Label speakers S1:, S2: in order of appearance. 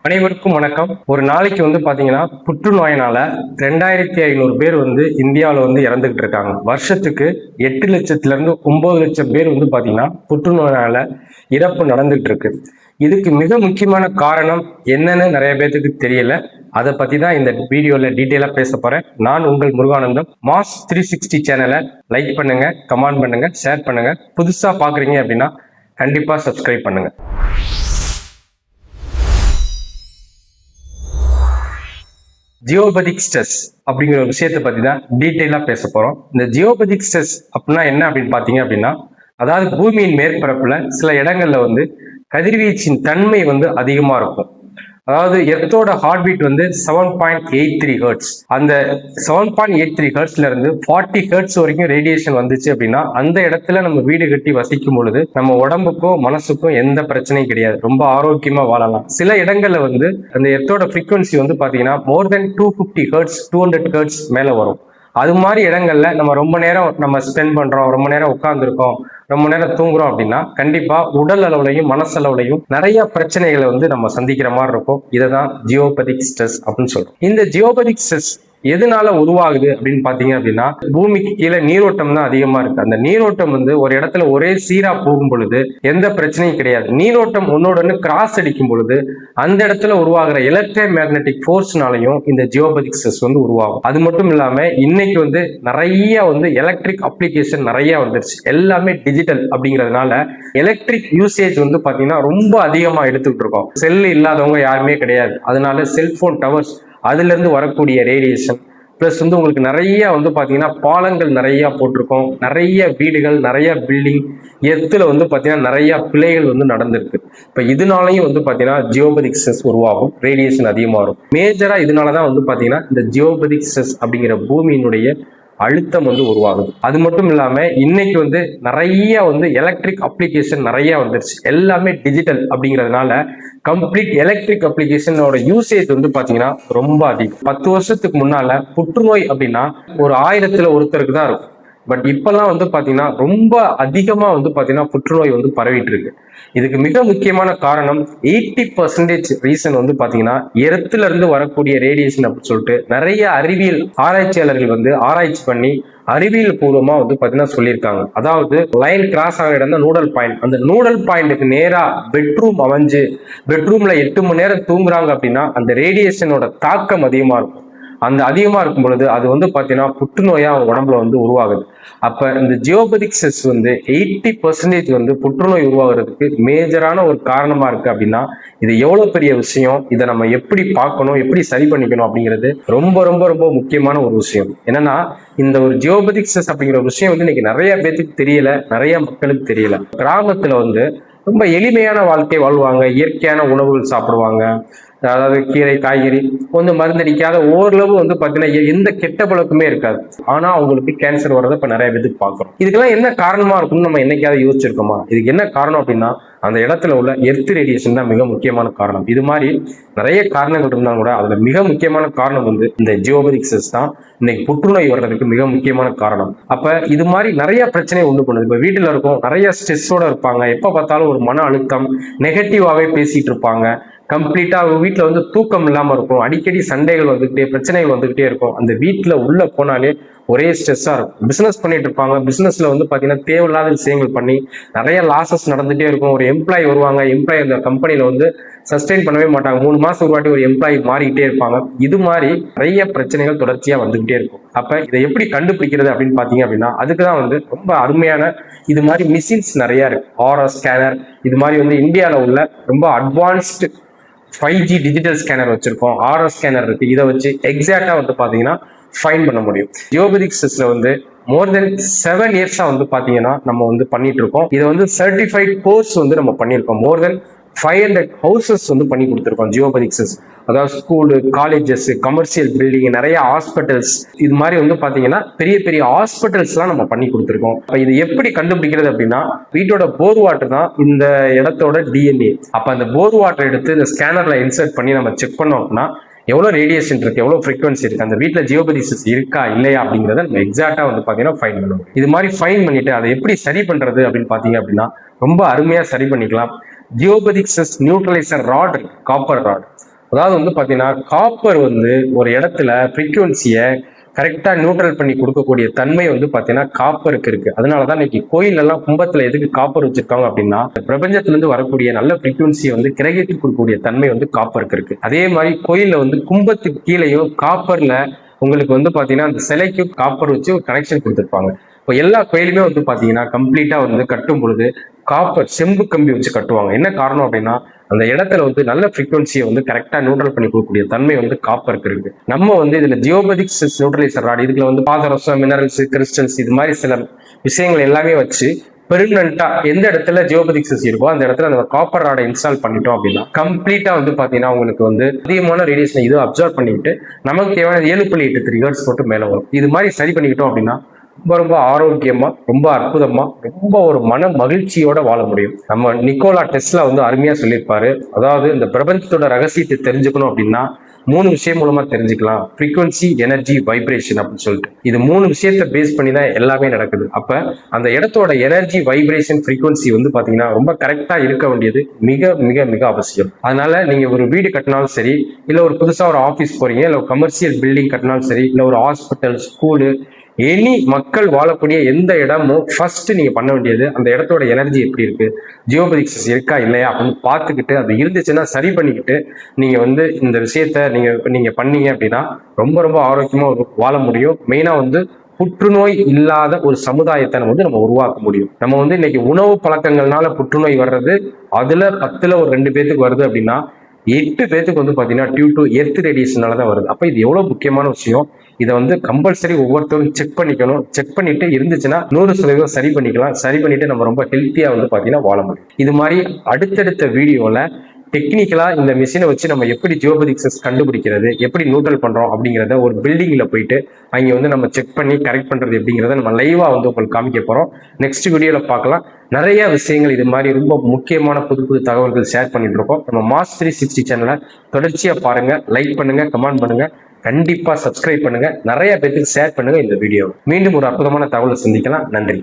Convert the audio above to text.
S1: அனைவருக்கும் வணக்கம். ஒரு நாளைக்கு பாத்தீங்கன்னா புற்றுநோயினால 2500 பேர் இந்தியாவில் இறந்துகிட்டு இருக்காங்க. வருஷத்துக்கு 8 லட்சத்துல இருந்து 9 லட்சம் பேர் பாத்தீங்கன்னா புற்றுநோயினால இறப்பு நடந்துட்டு இருக்கு. இதுக்கு மிக முக்கியமான காரணம் என்னன்னு நிறைய பேருக்கு தெரியல. அதை பத்தி தான் இந்த வீடியோல டீட்டெயிலா பேச போறேன். நான் உங்கள் முருகானந்தம். மாஸ் 360 சேனலை லைக் பண்ணுங்க, கமெண்ட் பண்ணுங்க, ஷேர் பண்ணுங்க. புதுசா பாக்குறீங்க அப்படின்னா கண்டிப்பா சப்ஸ்கிரைப் பண்ணுங்க. ஜியோபதிக் ஸ்ட்ரெஸ் அப்படிங்கிற ஒரு விஷயத்தை பத்தி தான் டீட்டெயிலா பேச போறோம். இந்த ஜியோபதிக் ஸ்ட்ரெஸ் அப்படின்னா என்ன அப்படின்னு பாத்தீங்க அப்படின்னா, அதாவது பூமியின் மேற்பரப்புல சில இடங்கள்ல கதிர்வீச்சின் தன்மை அதிகமா இருக்கும். அதாவது எர்த்தோட ஹார்ட் பீட் 7.83 ஹெர்ட்ஸ். அந்த 7.83 ஹெர்ட்ஸ்ல இருந்து 40 ஹெர்ட்ஸ் வரைக்கும் ரேடியேஷன் வந்துச்சு அப்படின்னா அந்த இடத்துல நம்ம வீடு கட்டி வசிக்கும் பொழுது நம்ம உடம்புக்கும் மனசுக்கும் எந்த பிரச்சனையும் கிடையாது, ரொம்ப ஆரோக்கியமா வாழலாம். சில இடங்கள்ல அந்த எர்த்தோட ஃப்ரீக்வன்சி பாத்தீங்கன்னா மோர் தென் 250 ஹெர்ட்ஸ் 200 ஹெர்ட்ஸ் மேல வரும். அது மாதிரி இடங்கள்ல நம்ம ரொம்ப நேரம் நம்ம ஸ்பெண்ட் பண்றோம், ரொம்ப நேரம் உட்கார்ந்துருக்கோம், ரொம்ப நேரம் தூங்குறோம் அப்படின்னா கண்டிப்பா உடல் அளவுலையும் மனசளவுலையும் நிறைய பிரச்சனைகளை நம்ம சந்திக்கிற மாதிரி இருக்கும். இதைதான் ஜியோபதிக் ஸ்ட்ரெஸ் அப்படின்னு சொல்றோம். இந்த ஜியோபதிக் ஸ்ட்ரெஸ் எதனால உருவாகுது அப்படின்னு பாத்தீங்க அப்படின்னா, பூமிக்கு கீழே நீரோட்டம் தான் அதிகமா இருக்கு. அந்த நீரோட்டம் ஒரு இடத்துல ஒரே சீரா போகும் பொழுது எந்த பிரச்சனையும் கிடையாது. நீரோட்டம் ஒன்னோட கிராஸ் அடிக்கும் பொழுது அந்த இடத்துல உருவாகிற எலக்ட்ரோ மேக்னெட்டிக் போர்ஸ்னாலையும் இந்த ஜியோபதிக் ஸ்ட்ரெஸ் உருவாகும். அது மட்டும் இல்லாம இன்னைக்கு நிறைய எலக்ட்ரிக் அப்ளிகேஷன் நிறைய வந்துருச்சு. எல்லாமே டிஜிட்டல் அப்படிங்கிறதுனால எலக்ட்ரிக் யூசேஜ் பாத்தீங்கன்னா ரொம்ப அதிகமா எடுத்துக்கிட்டு இருக்கோம். செல் இல்லாதவங்க யாருமே கிடையாது. அதனால செல்போன் டவர்ஸ் அதுல இருந்து வரக்கூடிய ரேடியேஷன் பிளஸ் உங்களுக்கு நிறைய பாத்தீங்கன்னா பாலங்கள் நிறைய போட்டிருக்கோம், நிறைய வீடுகள், நிறைய பில்டிங் எத்துல பாத்தீங்கன்னா நிறைய பிழைகள் நடந்திருக்கு. இப்ப இதனாலையும் பாத்தீங்கன்னா ஜியோபதிக் ஸ்ட்ரெஸ் உருவாகும், ரேடியேஷன் அதிகமா வரும். மேஜரா இதனாலதான் பாத்தீங்கன்னா இந்த ஜியோபதிக் ஸ்ட்ரெஸ் அப்படிங்கிற பூமியினுடைய அழுத்தம் உருவாகுது. அது மட்டும் இல்லாம இன்னைக்கு நிறைய எலக்ட்ரிக் அப்ளிகேஷன் நிறைய வந்துருச்சு. எல்லாமே டிஜிட்டல் அப்படிங்கிறதுனால கம்ப்ளீட் எலக்ட்ரிக் அப்ளிகேஷனோட யூசேஜ் பாத்தீங்கன்னா ரொம்ப அதிகம். 10 வருஷத்துக்கு முன்னால புற்றுநோய் அப்படின்னா ஒரு 1000த்துல ஒருத்தருக்கு தான் இருக்கும். பட் இப்பெல்லாம் பாத்தீங்கன்னா ரொம்ப அதிகமா பாத்தீங்கன்னா புற்றுநோய் பரவிட்டு இருக்கு. இதுக்கு மிக முக்கியமான காரணம் 80% ரீசன் பாத்தீங்கன்னா எர்த்துல இருந்து வரக்கூடிய ரேடியேஷன் அப்படின்னு சொல்லிட்டு நிறைய அறிவியல் ஆராய்ச்சியாளர்கள் ஆராய்ச்சி பண்ணி அறிவியல் பூர்வமா பாத்தீங்கன்னா சொல்லியிருக்காங்க. அதாவது லைன் கிராஸ் ஆகிற இடம் தான் நூடல் பாயிண்ட். அந்த நூடல் பாயிண்ட்டுக்கு நேரா பெட்ரூம் அமைஞ்சு பெட்ரூம்ல 8 மணி நேரம் தூங்குறாங்க அப்படின்னா அந்த ரேடியேஷனோட தாக்கம் அதிகமா இருக்கும். அந்த அதிகமா இருக்கும் பொழுது அது பாத்தீங்கன்னா புற்றுநோயா உடம்புல உருவாகுது. அப்ப இந்த ஜியோபதிக் ஸ்ட்ரெஸ் 80% புற்றுநோய் உருவாகிறதுக்கு மேஜரான ஒரு காரணமா இருக்கு. அப்படின்னா இது எவ்வளவு பெரிய விஷயம், இதை நம்ம எப்படி பார்க்கணும், எப்படி சரி பண்ணிக்கணும் அப்படிங்கிறது ரொம்ப ரொம்ப ரொம்ப முக்கியமான ஒரு விஷயம். என்னன்னா இந்த ஒரு ஜியோபதிக் ஸ்ட்ரெஸ் அப்படிங்கிற ஒரு விஷயம் இன்னைக்கு நிறைய பேருக்கு தெரியல, நிறைய மக்களுக்கு தெரியல. கிராமத்துல ரொம்ப எளிமையான வாழ்க்கை வாழ்வாங்க, இயற்கையான உணவுகள் சாப்பிடுவாங்க, அதாவது கீரை காய்கறி மருந்தடிக்காத ஓரளவு பாத்தீங்கன்னா எந்த கெட்ட பழக்கமே இருக்காது. ஆனா அவங்களுக்கு கேன்சர் வர்றதை இப்ப நிறைய பேருக்கு பாக்குறோம். இதுக்கெல்லாம் என்ன காரணமா இருக்கும்னு நம்ம என்னைக்காவது யோசிச்சிருக்கோமா? இதுக்கு என்ன காரணம் அப்படின்னா அந்த இடத்துல உள்ள எர்த் ரேடியேஷன் தான் மிக முக்கியமான காரணம். இது மாதிரி நிறைய காரணங்கள் இருந்தாலும் கூட அதுல மிக முக்கியமான காரணம் இந்த ஜியோபதிக் ஸ்ட்ரெஸ் தான் இன்னைக்கு புற்றுநோய் வர்றதுக்கு மிக முக்கியமான காரணம். அப்ப இது மாதிரி நிறைய பிரச்சனை உண்டு பண்ணுது. இப்ப வீட்டுல இருக்கும் நிறைய ஸ்ட்ரெஸ்ஸோட இருப்பாங்க, எப்ப பார்த்தாலும் ஒரு மன அழுத்தம், நெகட்டிவாவே பேசிட்டு இருப்பாங்க, கம்ப்ளீட்டா வீட்டுல தூக்கம் இல்லாம இருக்கும், அடிக்கடி சண்டைகள் பிரச்சனைகள் வந்துகிட்டே இருக்கும். அந்த வீட்டுல உள்ள போனாலே ஒரே ஸ்ட்ரெஸ்ஸா இருக்கும். பிசினஸ் பண்ணிட்டு இருப்பாங்க, பிசினஸ்ல பாத்தீங்கன்னா தேவையில்லாத விஷயங்கள் பண்ணி நிறைய லாசஸ் நடந்துட்டே இருக்கும். ஒரு எம்ப்ளாயி வருவாங்க, எம்ப்ளாயி அந்த கம்பெனில சஸ்டெயின் பண்ணவே மாட்டாங்க. 3 மாசம் ஒரு வாட்டி ஒரு எம்ப்ளாயி மாறிக்கிட்டே இருப்பாங்க. இது மாதிரி நிறைய பிரச்சனைகள் தொடர்ச்சியா வந்துகிட்டே இருக்கும். அப்ப இதை எப்படி கண்டுபிடிக்கிறது அப்படின்னு பாத்தீங்க அப்படின்னா அதுக்குதான் ரொம்ப அருமையான இது மாதிரி மிஷின்ஸ் நிறைய இருக்கு. ஆர்எஸ் ஸ்கேனர் இது மாதிரி இந்தியாவில உள்ள ரொம்ப அட்வான்ஸ்டு 5G டிஜிட்டல் ஸ்கேனர் வச்சிருக்கோம். ஆர்எஸ் ஸ்கேனர் இருக்கு. இதை வச்சு எக்ஸாக்டா பாத்தீங்கன்னா ஃபைன் பண்ண முடியும். ஜியோபதிக் ஸ்ட்ரெஸ்ல மோர் தென் 7 இயர்ஸா பாத்தீங்கன்னா நம்ம பண்ணிட்டு இருக்கோம். இதை சர்டிஃபைட் கோர்ஸ் நம்ம பண்ணியிருக்கோம். மோர் தென் 500 ஹவுசஸ் பண்ணி கொடுத்துருக்கோம் ஜியோபதிக் ஸ்ட்ரெஸ். அதாவது ஸ்கூலு, காலேஜஸ், கமர்ஷியல் பில்டிங், நிறைய ஹாஸ்பிட்டல்ஸ் இது மாதிரி பாத்தீங்கன்னா பெரிய பெரிய ஹாஸ்பிட்டல்ஸ் எல்லாம் நம்ம பண்ணி கொடுத்துருக்கோம். இது எப்படி கண்டுபிடிக்கிறது அப்படின்னா வீட்டோட போர் வாட்டர் தான் இந்த இடத்தோட டிஎன்ஏ. அப்ப அந்த போர் வாட்டர் எடுத்து இந்த ஸ்கேனர்ல இன்சர்ட் பண்ணி நம்ம செக் பண்ணோம் அப்படின்னா எவ்வளவு ரேடியேஷன் இருக்கு, எவ்வளவு ஃப்ரீக்வன்சி இருக்கு, அந்த வீட்டுல ஜியோபதிக் ஸ்ட்ரெஸ் இருக்கா இல்லையா அப்படிங்கறத நம்ம எக்ஸாக்டா பாத்தீங்கன்னா ஃபைன் பண்ணுவோம். இது மாதிரி ஃபைன் பண்ணிட்டு அதை எப்படி சரி பண்றது அப்படின்னு பாத்தீங்க அப்படின்னா ரொம்ப அருமையா சரி பண்ணிக்கலாம். Geopathic stress neutralizer rod, copper rod அதாவது வந்து பாத்தீங்கன்னா காப்பர் வந்து ஒரு இடத்துல ஃப்ரீக்குவன்சியை கரெக்டா நியூட்ரல் பண்ணி கொடுக்கக்கூடிய தன்மை வந்து பாத்தீங்கன்னா காப்பருக்கு இருக்கு. அதனாலதான் இன்னைக்கு கோயில் எல்லாம் கும்பத்துல எதுக்கு காப்பர் வச்சிருக்காங்க அப்படின்னா, பிரபஞ்சத்துல இருந்து வரக்கூடிய நல்ல ஃப்ரீக்குவன்சியை வந்து கிரகித்து கொடுக்கக்கூடிய தன்மை வந்து காப்பருக்கு இருக்கு. அதே மாதிரி கோயில்ல வந்து கும்பத்துக்கு கீழேயும் காப்பர்ல உங்களுக்கு வந்து பாத்தீங்கன்னா அந்த சிலைக்கு காப்பர் வச்சு ஒரு கனெக்ஷன் கொடுத்துருப்பாங்க. இப்போ எல்லா கோயிலுமே வந்து பாத்தீங்கன்னா கம்ப்ளீட்டா வந்து கட்டும் பொழுது காப்பர் செம்பு கம்பி வச்சு கட்டுவாங்க. என்ன காரணம் அப்படின்னா, அந்த இடத்துல வந்து நல்ல ஃப்ரீக்வன்சியை வந்து கரெக்டா நியூட்ரல் பண்ணி கொடுக்கக்கூடிய தன்மை வந்து காப்பருக்கு இருக்கு. நம்ம வந்து இதுல ஜியோபதிக் நியூட்ரலைசர் ராட், இதுல வந்து பாதரசம், மினரல்ஸ், கிறிஸ்டல்ஸ் இது மாதிரி சில விஷயங்கள் எல்லாமே வச்சு பெர்மனண்டா எந்த இடத்துல ஜியோபதிக் இருக்கோ அந்த இடத்துல அந்த காப்பர் ராடை இன்ஸ்டால் பண்ணிட்டோம் அப்படின்னா கம்ப்ளீட்டா வந்து பாத்தீங்கன்னா உங்களுக்கு வந்து அதிகமான ரேடியேஷன் இது அப்சர்வ் பண்ணிட்டு நமக்கு தேவையான 7.8 GHz போட்டு மேல வரும். இது மாதிரி சரி பண்ணிக்கிட்டோம் அப்படின்னா ரொம்ப ரொம்ப ஆரோக்கியமா, ரொம்ப அற்புதமா, ரொம்ப ஒரு மன மகிழ்ச்சியோட வாழ முடியும். நம்ம நிக்கோலா டெஸ்லா வந்து அருமையா சொல்லியிருப்பாரு. அதாவது இந்த பிரபஞ்சத்தோட ரகசியத்தை தெரிஞ்சுக்கணும் அப்படின்னா 3 விஷயம் மூலமா தெரிஞ்சுக்கலாம். ஃப்ரீக்வன்சி, எனர்ஜி, வைப்ரேஷன் அப்படின்னு சொல்லிட்டு இது 3 விஷயத்தை பேஸ் பண்ணி தான் எல்லாமே நடக்குது. அப்ப அந்த இடத்தோட எனர்ஜி, வைப்ரேஷன், ஃப்ரீக்வன்சி வந்து பாத்தீங்கன்னா ரொம்ப கரெக்டா இருக்க வேண்டியது மிக மிக மிக அவசியம். அதனால நீங்க ஒரு வீடு கட்டினாலும் சரி, இல்ல ஒரு புதுசா ஒரு ஆபீஸ் போறீங்க, இல்ல ஒரு கமர்ஷியல் பில்டிங் கட்டினாலும் சரி, இல்ல ஒரு ஹாஸ்பிட்டல், ஸ்கூலு, எனி மக்கள் வாழக்கூடிய எந்த இடமும் ஃபர்ஸ்ட் நீங்க பண்ண வேண்டியது அந்த இடத்தோட எனர்ஜி எப்படி இருக்கு, ஜியோபதிக்ஸ் இருக்கா இல்லையா அப்படின்னு பார்த்துக்கிட்டு அது இருந்துச்சுன்னா சரி பண்ணிக்கிட்டு நீங்க வந்து இந்த விஷயத்த நீங்க பண்ணீங்க அப்படின்னா ரொம்ப ரொம்ப ஆரோக்கியமா வாழ முடியும். மெயினா வந்து புற்றுநோய் இல்லாத ஒரு சமுதாயத்தை நம்ம உருவாக்க முடியும். நம்ம வந்து இன்னைக்கு உணவு பழக்கங்கள்னால புற்றுநோய் வர்றது அதுல 10ல் ஒரு 2 பேத்துக்கு வருது அப்படின்னா 8 பேத்துக்கு வந்து பாத்தீங்கன்னா டியூ டு எர்த் ரேடியேஷனால தான் வருது. அப்ப இது எவ்வளவு முக்கியமான விஷயம். இதை வந்து கம்பல்சரி ஒவ்வொருத்தரும் செக் பண்ணிக்கணும். செக் பண்ணிட்டு இருந்துச்சுன்னா 100% சரி பண்ணிக்கலாம். சரி பண்ணிட்டு நம்ம ரொம்ப ஹெல்த்தியா வந்து பாத்தீங்கன்னா வாழ முடியும். இது மாதிரி அடுத்தடுத்த வீடியோல டெக்னிக்கலா இந்த மிஷினை வச்சு நம்ம எப்படி ஜியோபதிக்ஸ் கண்டுபிடிக்கிறது, எப்படி நியூட்ரல் பண்றோம் அப்படிங்கிறத ஒரு பில்டிங்ல போயிட்டு அங்க வந்து நம்ம செக் பண்ணி கரெக்ட் பண்றது எப்படிங்கிறத நம்ம லைவா வந்து உங்களுக்கு காமிக்க போறோம். நெக்ஸ்ட் வீடியோல பார்க்கலாம். நிறைய விஷயங்கள் இது மாதிரி ரொம்ப முக்கியமான புது புது தகவல்கள் ஷேர் பண்ணிட்டு இருக்கோம். நம்ம மாஸ் 360 சேனலை தொடர்ச்சியா பாருங்க, லைக் பண்ணுங்க, கமெண்ட் பண்ணுங்க, கண்டிப்பா சப்ஸ்கிரைப் பண்ணுங்க, நிறைய பேருக்கு ஷேர் பண்ணுங்க இந்த வீடியோ. மீண்டும் ஒரு அற்புதமான தகவலை சந்திக்கலாம். நன்றி.